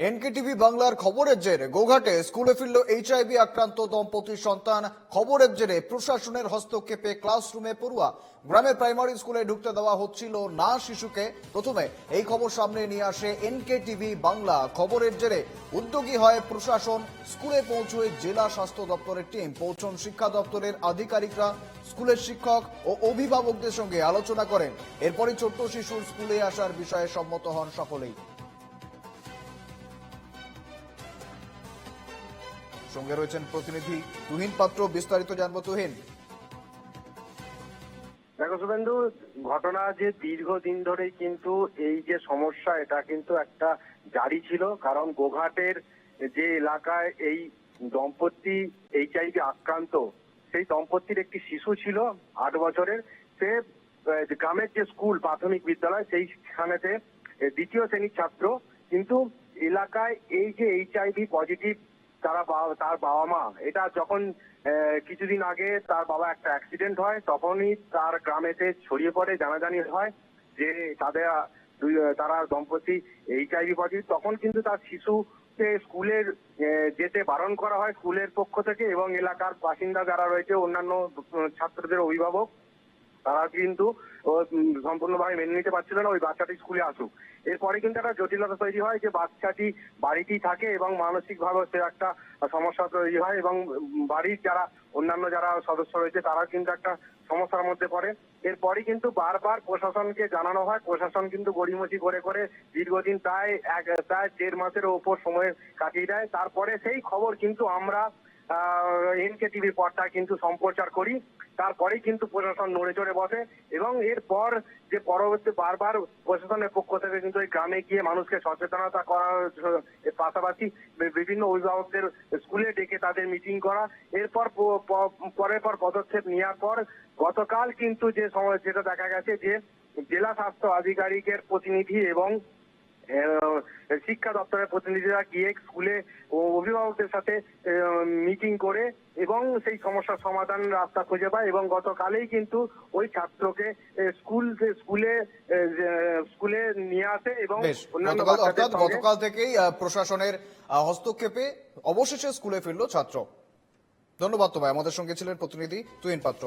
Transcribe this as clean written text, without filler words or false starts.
NKTV বাংলার খবরের জেরে গোঘাটে স্কুলে ফিরল এইচআইভি আক্রান্ত দম্পতির সন্তান। খবরের জেরে প্রশাসনের হস্তক্ষেপে ক্লাসরুমে পড়ুয়া। গ্রামের প্রাইমারি স্কুলে ঢুকতে দেওয়া হচ্ছিল না শিশুকে। প্রথমে এই খবর সামনে নিয়ে আসে এনকেটিভি বাংলা। খবরের জেরে উদ্যোগী হয় প্রশাসন। স্কুলে পৌঁছয় জেলা স্বাস্থ্য দপ্তরের টিম। পৌঁছন শিক্ষা দপ্তরের আধিকারিকরা। স্কুলের শিক্ষক ও অভিভাবকদের সঙ্গে আলোচনা করেন। এরপরই ছোট্ট শিশুর স্কুলে আসার বিষয়ে সম্মত হন সকলেই। সঙ্গে রয়েছেন প্রতিনিধি তুহিন পাত্র, বিস্তারিত জানবো তুহিন। দেখো শুভেন্দু, ঘটনা যে দীর্ঘদিন ধরেই কিন্তু এই যে সমস্যা এটা কিন্তু একটা জারি ছিল। কারণ গোঘাটের যে এলাকায় এই দম্পতি এইচআইভি আক্রান্ত, সেই দম্পতির একটি শিশু ছিল 8 বছরের। সে গ্রামের যে স্কুল প্রাথমিক বিদ্যালয় সেইখানেতে দ্বিতীয় শ্রেণীর ছাত্র। কিন্তু এলাকায় এই যে এইচআইভি পজিটিভ তার বাবা মা, এটা যখন কিছুদিন আগে তার বাবা একটা অ্যাক্সিডেন্ট হয়, তখনই তার গ্রামেতে ছড়িয়ে পড়ে, জানাজানি হয় যে তারা দম্পতি এইচআইভি পজিটিভ। তখন কিন্তু তার শিশুকে স্কুলের যেতে বারণ করা হয় স্কুলের পক্ষ থেকে, এবং এলাকার বাসিন্দা যারা রয়েছে অন্যান্য ছাত্রদের অভিভাবক, তারা কিন্তু সম্পূর্ণভাবে মেনে নিতে পারছিল না ওই বাচ্চাটি স্কুলে আসুক। এরপরে কিন্তু একটা জটিলতা তৈরি হয় যে বাচ্চাটি বাড়িতেই থাকে এবং মানসিক ভাবে সে একটা সমস্যা তৈরি হয়, এবং বাড়ির যারা অন্যান্য যারা সদস্য রয়েছে তারা কিন্তু একটা সমস্যার মধ্যে পড়ে। এরপরই কিন্তু বারবার প্রশাসনকে জানানো হয়। প্রশাসন কিন্তু গড়িমসি করে করে দীর্ঘদিন প্রায় 1.5 মাসের ওপর সময় কাটিয়ে দেয়। তারপরে সেই খবর কিন্তু আমরা এনকেটিভির পর্দায় কিন্তু সম্প্রচার করি। তারপরেই কিন্তু প্রশাসন নড়ে চড়ে বসে, এবং এরপর যে পরবর্তী বারবার প্রশাসনের পক্ষ থেকে কিন্তু ওই গ্রামে গিয়ে মানুষকে সচেতনতা করার পাশাপাশি বিভিন্ন অভিভাবকদের স্কুলে ডেকে তাদের মিটিং করা, এরপর পরের পর পদক্ষেপ নেওয়ার পর গতকাল কিন্তু যে সময় যেটা দেখা গেছে যে জেলা স্বাস্থ্য আধিকারিকের প্রতিনিধি এবং শিক্ষা দপ্তরের প্রতিনিধিরা গিয়ে স্কুলে অভিভাবকদের সাথে মিটিং করে এবং সেই সমস্যার সমাধান রাস্তা খুঁজে পায়, এবং গতকালেই কিন্তু ওই ছাত্রকে স্কুলে নিয়ে আসে এবং গতকাল থেকেই প্রশাসনের হস্তক্ষেপে অবশেষে স্কুলে ফিরল ছাত্র। ধন্যবাদ তোমায়। আমাদের সঙ্গে ছিলেন প্রতিনিধি তুহিন পাত্র।